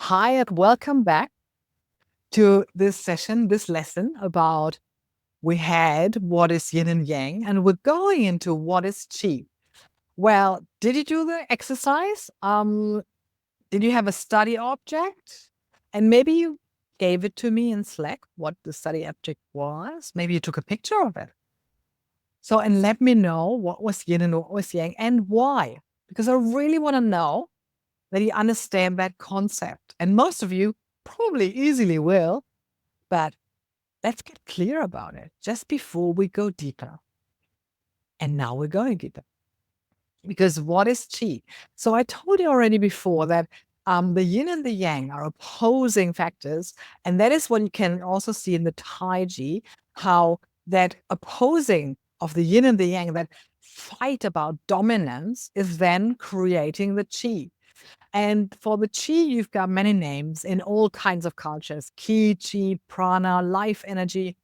Hi, and welcome back to this session, this lesson about we had what is yin and yang, and we're going into what is qi. Well, did you do the exercise? Did you have a study object? And maybe you gave it to me in Slack, what the study object was. Maybe you took a picture of it. So, and let me know what was yin and what was yang and why, because I really want to know that you understand that concept. And most of you probably easily will, but let's get clear about it just before we go deeper. And now we're going deeper. Because what is qi? So I told you already before that the yin and the yang are opposing factors. And that is what you can also see in the Tai Chi, how that opposing of the yin and the yang, that fight about dominance, is then creating the qi. And for the qi, you've got many names in all kinds of cultures: ki, chi, prana, life energy,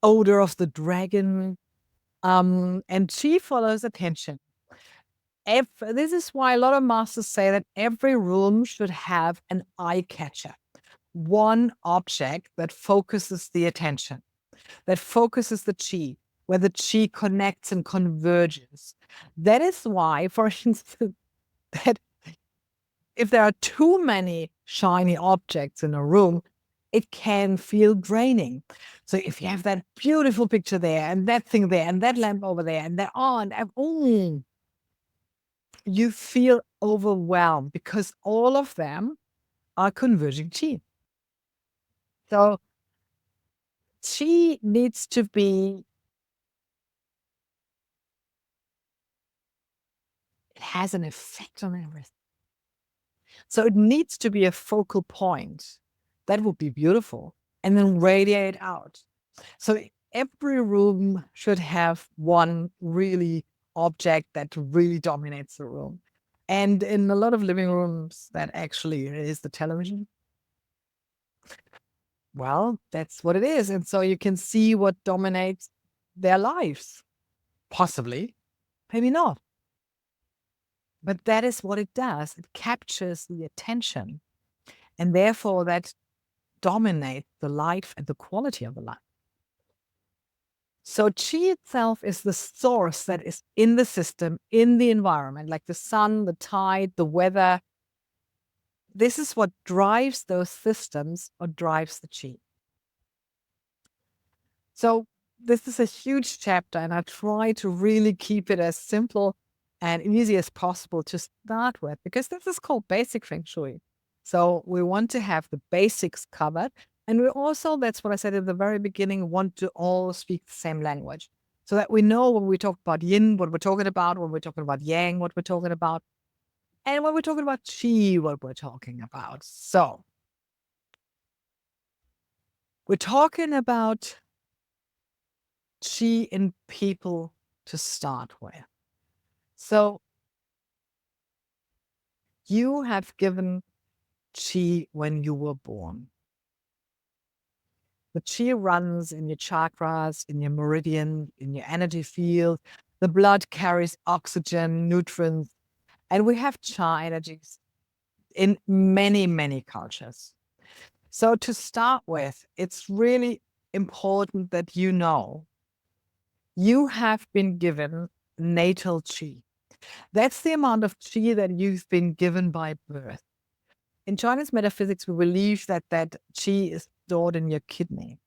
odor of the dragon. And qi follows attention. This is why a lot of masters say that every room should have an eye catcher, one object that focuses the attention, that focuses the qi, where the qi connects and converges. That is why, for instance, that if there are too many shiny objects in a room, it can feel draining. So if you have that beautiful picture there and that thing there and that lamp over there and that on, you feel overwhelmed because all of them are converging qi. So qi needs to be, it has an effect on everything. So it needs to be a focal point. That would be beautiful. And then radiate out. So every room should have one really object that really dominates the room. And in a lot of living rooms, that actually is the television. Well, that's what it is. And so you can see what dominates their lives. Possibly, maybe not. But that is what it does. It captures the attention. And therefore, that dominates the life and the quality of the life. So qi itself is the source that is in the system, in the environment, like the sun, the tide, the weather. This is what drives those systems or drives the qi. So this is a huge chapter, and I try to really keep it as simple and easy as possible to start with, because this is called basic Feng Shui. So we want to have the basics covered. And we also, that's what I said at the very beginning, want to all speak the same language so that we know when we talk about yin, what we're talking about, when we're talking about yang, what we're talking about, and when we're talking about qi, what we're talking about. So we're talking about qi in people to start with. So you have given qi when you were born. The qi runs in your chakras, in your meridian, in your energy field. The blood carries oxygen, nutrients, and we have cha energies in many, many cultures. So to start with, it's really important that you know you have been given natal qi. That's the amount of qi that you've been given by birth. In Chinese metaphysics, we believe that qi is stored in your kidney.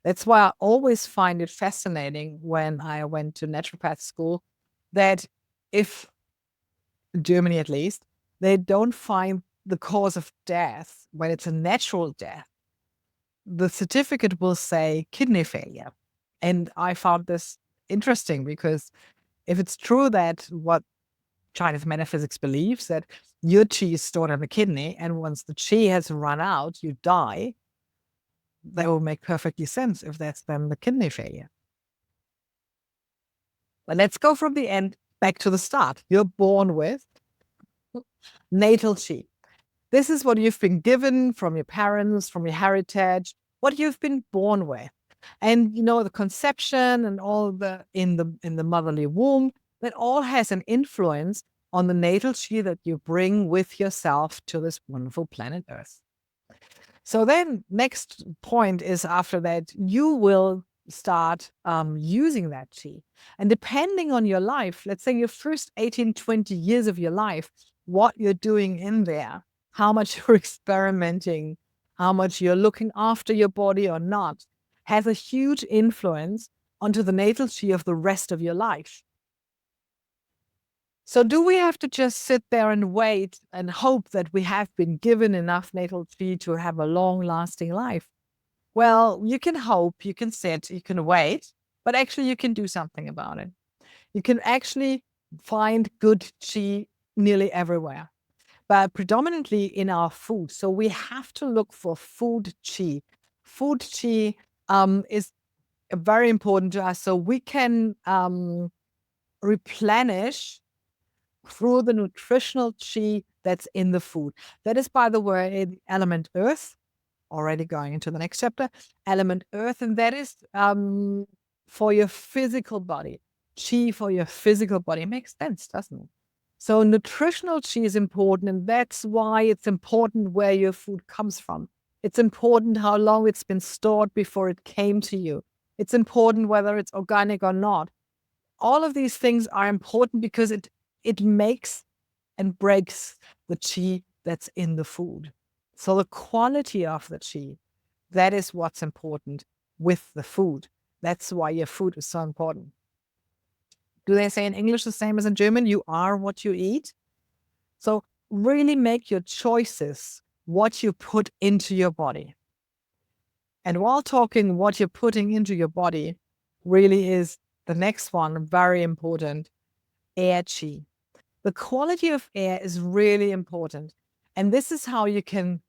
That's why I always find it fascinating when I went to naturopath school that if, in Germany at least, they don't find the cause of death when it's a natural death. The certificate will say kidney failure. And I found this interesting because if it's true that what Chinese metaphysics believes, that your qi is stored in the kidney, and once the qi has run out, you die, that will make perfectly sense if that's then the kidney failure. But let's go from the end back to the start. You're born with natal qi. This is what you've been given from your parents, from your heritage, what you've been born with. And you know, the conception and all the in the motherly womb, that all has an influence on the natal qi that you bring with yourself to this wonderful planet Earth. So then next point is after that, you will start using that chi. And depending on your life, let's say your first 18, 20 years of your life, what you're doing in there, how much you're experimenting, how much you're looking after your body or not, has a huge influence onto the natal chi of the rest of your life. So do we have to just sit there and wait and hope that we have been given enough natal chi to have a long-lasting life? Well, you can hope, you can sit, you can wait, but actually you can do something about it. You can actually find good chi nearly everywhere, but predominantly in our food. So we have to look for food chi. Food chi is very important to us. So we can replenish through the nutritional chi that's in the food. That is, by the way, element earth, already going into the next chapter, element earth, and that is for your physical body. Chi for your physical body. Makes sense, doesn't it? So nutritional chi is important, and that's why it's important where your food comes from. It's important how long it's been stored before it came to you. It's important whether it's organic or not. All of these things are important because it makes and breaks the chi that's in the food. So the quality of the chi, that is what's important with the food. That's why your food is so important. Do they say in English the same as in German? You are what you eat. So really make your choices what you put into your body. And while talking what you're putting into your body, really is the next one, very important, air chi. The quality of air is really important. And this is how you can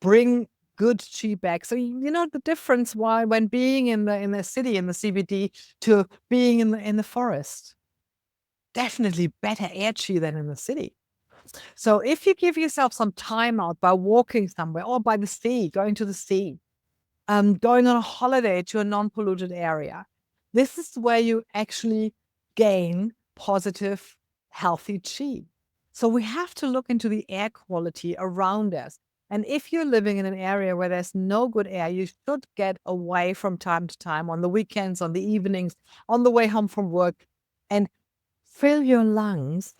bring good chi back. So you know the difference why when being in the city, in the CBD, to being in the forest. Definitely better air chi than in the city. So if you give yourself some time out by walking somewhere or by the sea, going to the sea, going on a holiday to a non-polluted area, this is where you actually gain positive, healthy chi. So we have to look into the air quality around us. And if you're living in an area where there's no good air, you should get away from time to time on the weekends, on the evenings, on the way home from work, and fill your lungs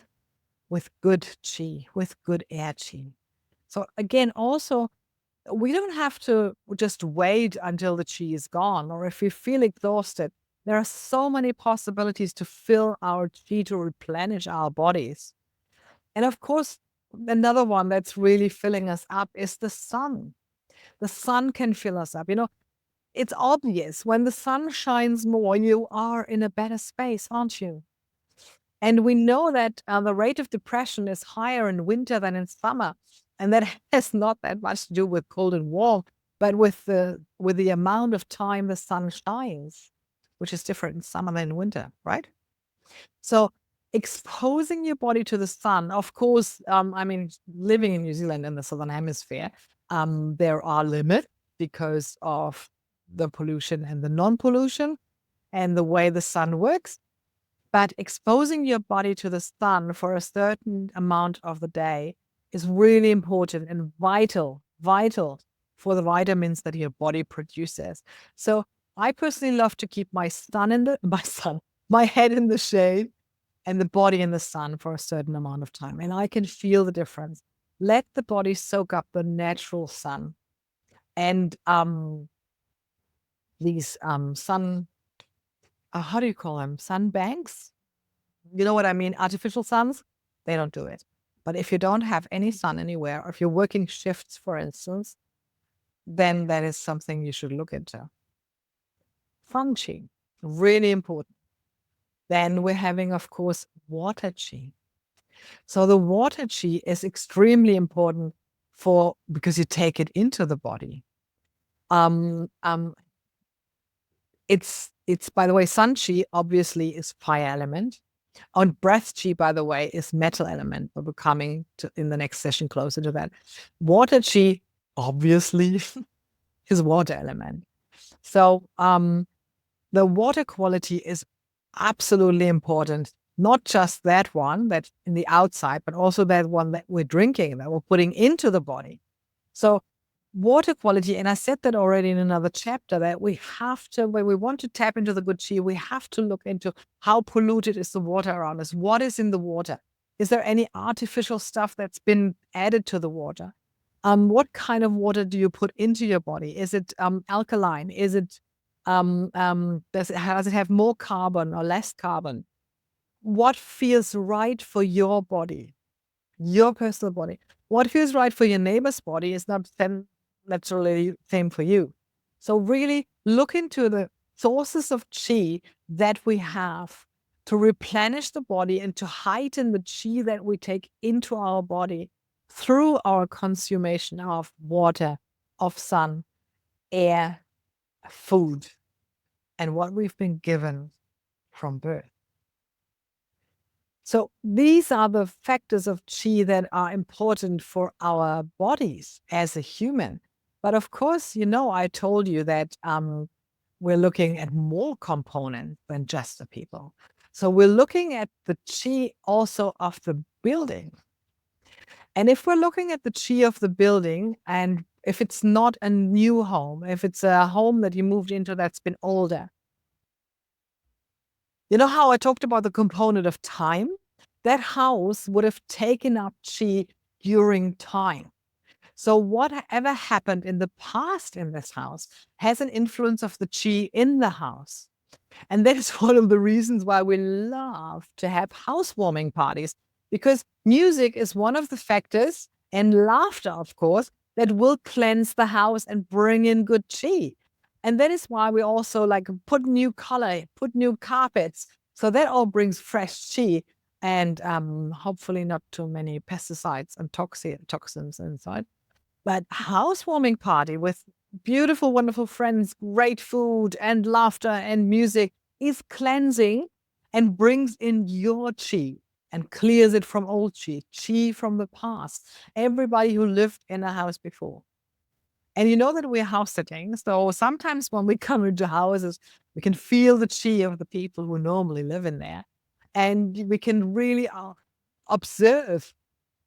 with good chi, with good air chi. So again, also, we don't have to just wait until the chi is gone, or if we feel exhausted. There are so many possibilities to fill our chi, to replenish our bodies. And of course, another one that's really filling us up is the sun. The sun can fill us up. You know, it's obvious when the sun shines more, you are in a better space, aren't you? And we know that the rate of depression is higher in winter than in summer. And that has not that much to do with cold and warm, but with the amount of time the sun shines, which is different in summer than in winter, right? So exposing your body to the sun, of course, I mean, living in New Zealand in the Southern Hemisphere, there are limits because of the pollution and the non-pollution and the way the sun works. But exposing your body to the sun for a certain amount of the day is really important and vital for the vitamins that your body produces. So I personally love to keep my head in the shade and the body in the sun for a certain amount of time. And I can feel the difference. Let the body soak up the natural sun. And these sun, how do you call them? Sun banks? You know what I mean? Artificial suns, they don't do it. But if you don't have any sun anywhere, or if you're working shifts, for instance, then that is something you should look into. Feng Shui, really important. Then we're having, of course, water chi. So the water chi is extremely important because you take it into the body. It's by the way, sun chi obviously is fire element. On breath chi, by the way, is metal element. But we're coming to in the next session closer to that. Water chi, obviously, is water element. So the water quality is absolutely important. Not just that one that's in the outside, but also that one that we're drinking, that we're putting into the body. So water quality, and I said that already in another chapter, that we have to, when we want to tap into the good chi, we have to look into how polluted is the water around us. What is in the water? Is there any artificial stuff that's been added to the water? What kind of water do you put into your body? Is it alkaline? Is it has it have more carbon or less carbon? What feels right for your body, your personal body? What feels right for your neighbor's body is not then naturally same for you. So really look into the sources of chi that we have to replenish the body and to heighten the chi that we take into our body through our consummation of water, of sun, air, food, and what we've been given from birth. So these are the factors of chi that are important for our bodies as a human. But of course, I told you that we're looking at more components than just the people. So we're looking at the chi also of the building. And if we're looking at the chi of the building, and if it's not a new home, if it's a home that you moved into that's been older, you know how I talked about the component of time? That house would have taken up chi during time. So whatever happened in the past in this house has an influence of the chi in the house. And that is one of the reasons why we love to have housewarming parties, because music is one of the factors, and laughter, of course, that will cleanse the house and bring in good chi. And that is why we also like put new color, put new carpets. So that all brings fresh chi and hopefully not too many pesticides and toxins inside. But housewarming party with beautiful, wonderful friends, great food and laughter and music is cleansing and brings in your chi and clears it from old chi from the past. Everybody who lived in a house before. And you know that we're house sitting. So sometimes when we come into houses, we can feel the chi of the people who normally live in there. And we can really observe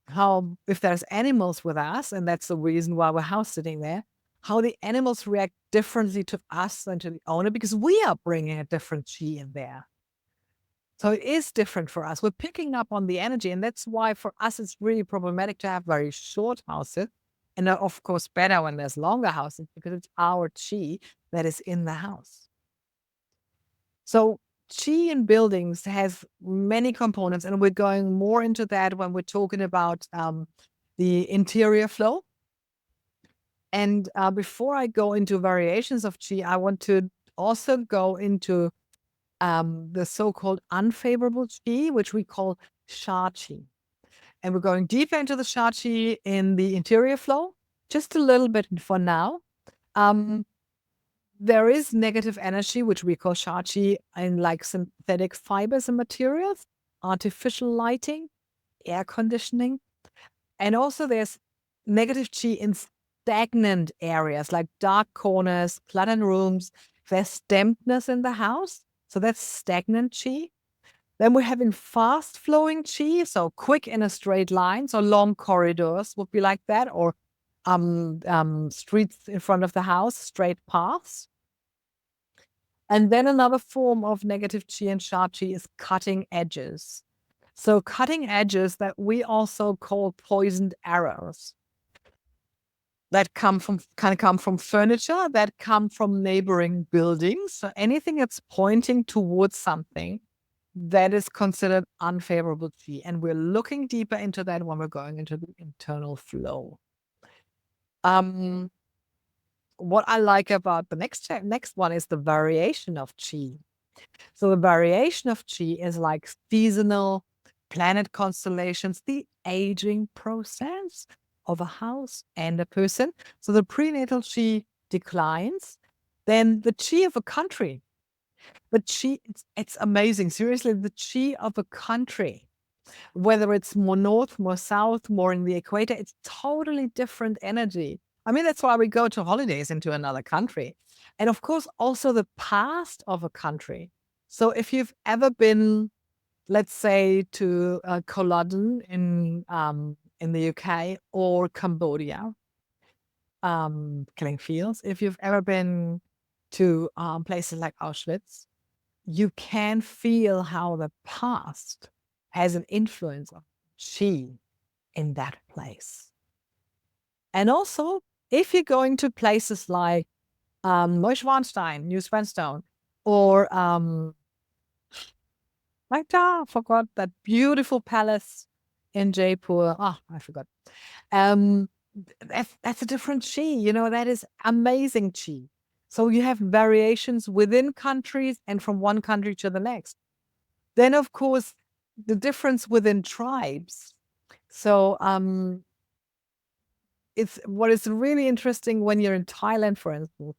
how, if there's animals with us, and that's the reason why we're house sitting there, how the animals react differently to us than to the owner, because we are bringing a different chi in there. So it is different for us. We're picking up on the energy. And that's why for us, it's really problematic to have very short houses. And of course, better when there's longer houses because it's our chi that is in the house. So chi in buildings has many components, and we're going more into that when we're talking about the interior flow. And before I go into variations of chi, I want to also go into the so-called unfavorable chi, which we call sha chi. And we're going deeper into the sha chi in the interior flow, just a little bit for now. There is negative energy, which we call sha chi, in like synthetic fibers and materials, artificial lighting, air conditioning. And also there's negative chi in stagnant areas like dark corners, cluttered rooms. There's dampness in the house. So that's stagnant chi. Then we're having fast flowing chi, so quick in a straight line. So long corridors would be like that, or streets in front of the house, straight paths. And then another form of negative chi and sha chi is cutting edges. So cutting edges that we also call poisoned arrows that can come from furniture, that come from neighboring buildings. So anything that's pointing towards something that is considered unfavorable chi. And we're looking deeper into that when we're going into the internal flow. What I like about the next one is the variation of chi. So the variation of chi is like seasonal planet constellations, the aging process of a house and a person. So the prenatal chi declines. Then the chi of a country. The chi, it's amazing. Seriously, the chi of a country, whether it's more north, more south, more in the equator, it's totally different energy. I mean, that's why we go to holidays into another country. And of course, also the past of a country. So if you've ever been, let's say, to Culloden in the UK or Cambodia, killing fields. If you've ever been to places like Auschwitz, you can feel how the past has an influence on qi in that place. And also, if you're going to places like Neuschwanstein, New Swanstone, or I forgot that beautiful palace in Jaipur. Oh, I forgot. Um, that's a different qi. That is amazing qi. So you have variations within countries and from one country to the next. Then, of course, the difference within tribes. So it's what is really interesting when you're in Thailand, for instance,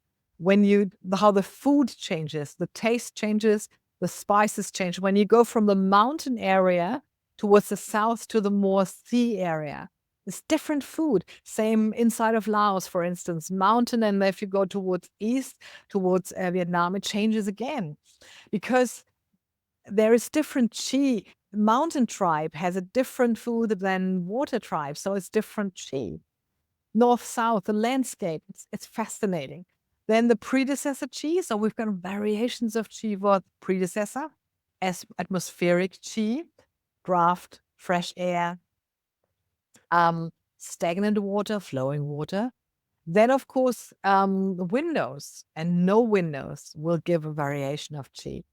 how the food changes, the taste changes, the spices change. When you go from the mountain area towards the south to the more sea area, it's different food. Same inside of Laos, for instance, mountain, and if you go towards east, towards Vietnam, it changes again because there is different qi. Mountain tribe has a different food than water tribe, so it's different qi. North, south, the landscape, it's fascinating. Then the predecessor qi, so we've got variations of qi for predecessor, as atmospheric qi, draft, fresh air, stagnant water, flowing water. Then, of course, windows, and no windows will give a variation of qi.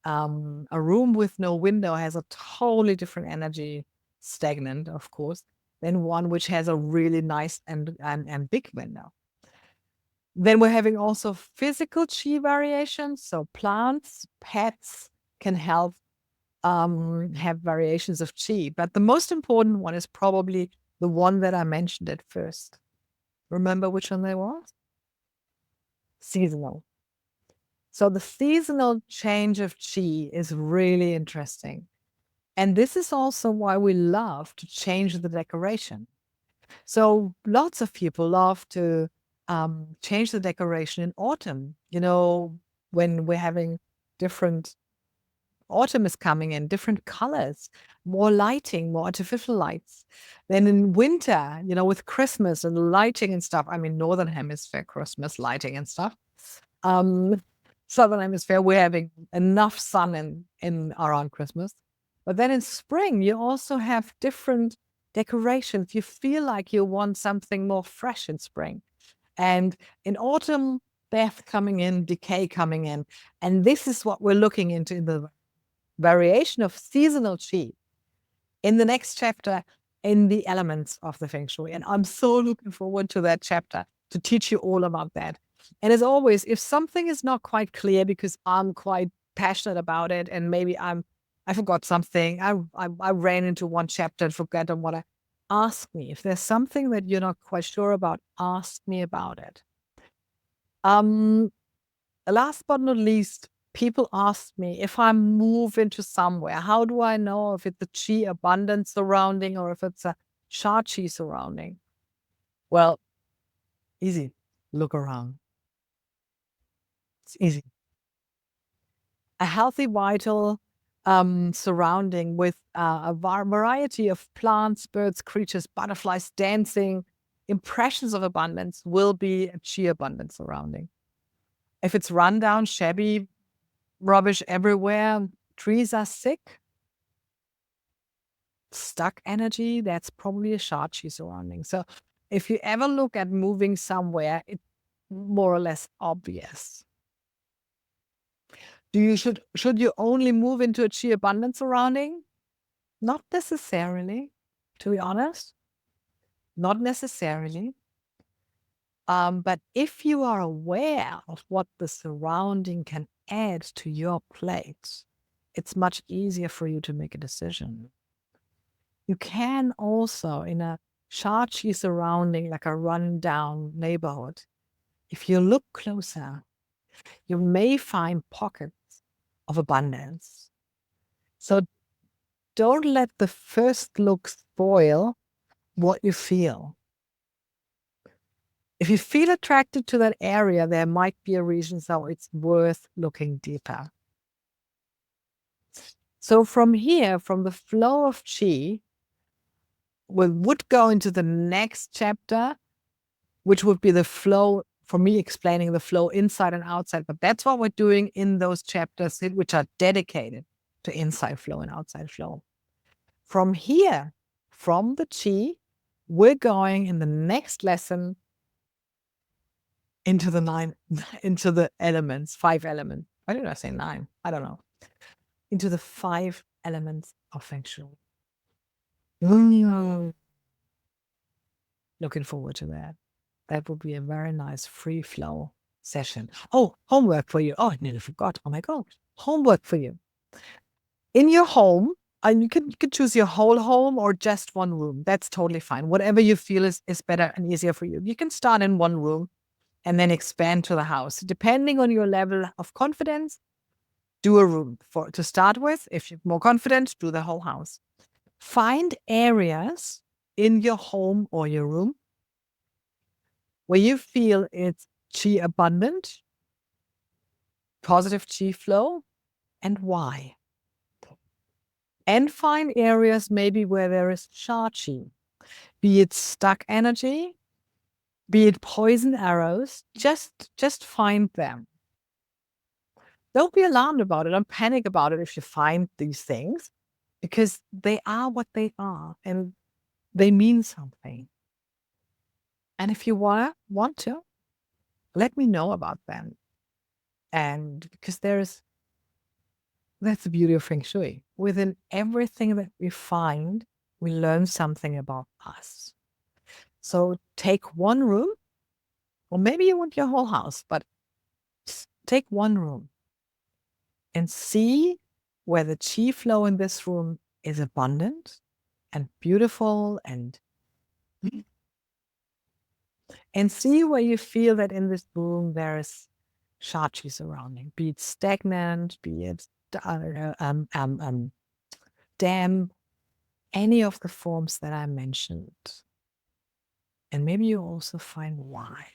A room with no window has a totally different energy, stagnant, of course, than one which has a really nice and big window. Then we're having also physical qi variations. So plants, pets can help have variations of qi. But the most important one is probably the one that I mentioned at first. Remember which one that was? Seasonal. So the seasonal change of qi is really interesting. And this is also why we love to change the decoration. So lots of people love to change the decoration in autumn, when we're having different, autumn is coming in, different colors, more lighting, more artificial lights. Then in winter, with Christmas and lighting and stuff, Northern Hemisphere Christmas lighting and stuff. Southern Hemisphere, we're having enough sun in around Christmas. But then in spring, you also have different decorations. You feel like you want something more fresh in spring. And in autumn, death coming in, decay coming in. And this is what we're looking into in the variation of seasonal qi in the next chapter in the elements of the Feng Shui. And I'm so looking forward to that chapter to teach you all about that. And as always, if something is not quite clear because I'm quite passionate about it and maybe I forgot something, I ran into one chapter and forgot what I ask me. If there's something that you're not quite sure about, ask me about it. Last but not least, people ask me if I move into somewhere, how do I know if it's a qi abundant surrounding or if it's a sha qi surrounding? Well, easy. Look around. It's easy. A healthy, vital surrounding with a variety of plants, birds, creatures, butterflies, dancing, impressions of abundance will be a qi abundant surrounding. If it's run down, shabby, rubbish everywhere, trees are sick, stuck energy, that's probably a sha qi surrounding. So if you ever look at moving somewhere, it's more or less obvious. Should you only move into a qi abundant surrounding? Not necessarily, to be honest. Not necessarily. But if you are aware of what the surrounding can add to your plate, it's much easier for you to make a decision. You can also, in a sha qi surrounding, like a rundown neighborhood, if you look closer, you may find pockets of abundance. So don't let the first look spoil what you feel. If you feel attracted to that area, there might be a reason, so it's worth looking deeper. So from here, from the flow of qi, we would go into the next chapter, which would be the flow, for me explaining the flow inside and outside. But that's what we're doing in those chapters, which are dedicated to inside flow and outside flow. From here, from the chi, we're going in the next lesson into the elements, 5 elements. Why did I say 9? I don't know. Into the 5 elements of Feng Shui. Looking forward to that. That will be a very nice free flow session. Oh, homework for you. Oh, I nearly forgot. Oh my God. Homework for you. In your home, and you can choose your whole home or just one room. That's totally fine. Whatever you feel is better and easier for you. You can start in one room and then expand to the house. Depending on your level of confidence, do a room to start with. If you're more confident, do the whole house. Find areas in your home or your room where you feel it's chi abundant, positive chi flow, and why. And find areas maybe where there is sha chi, be it stuck energy, be it poison arrows. Just find them. Don't be alarmed about it. Don't panic about it if you find these things, because they are what they are and they mean something. And if you want to, let me know about them. And because that's the beauty of Feng Shui. Within everything that we find, we learn something about us. So take one room, or maybe you want your whole house, but take one room and see where the chi flow in this room is abundant and beautiful, and see where you feel that in this room there is sha chi surrounding, be it stagnant, be it damp, any of the forms that I mentioned. And maybe you also find why.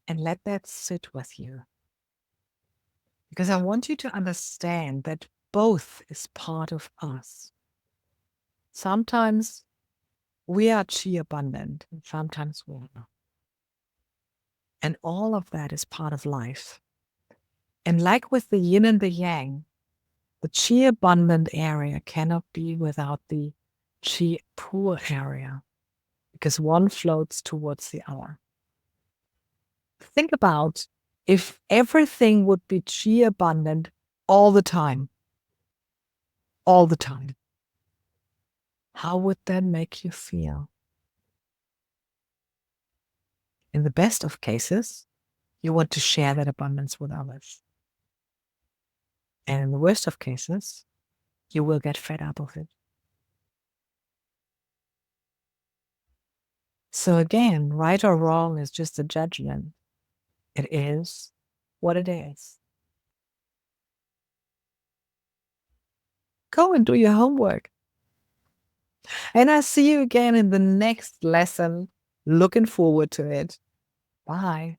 And let that sit with you. Because I want you to understand that both is part of us. Sometimes we are chi abundant, and sometimes we're not. And all of that is part of life. And like with the yin and the yang, the chi abundant area cannot be without the chi poor area, because one floats towards the other. Think about if everything would be chi abundant all the time, how would that make you feel? In the best of cases, you want to share that abundance with others. And in the worst of cases, you will get fed up of it. So again, right or wrong is just a judgment. It is what it is. Go and do your homework. And I see you again in the next lesson. Looking forward to it. Bye.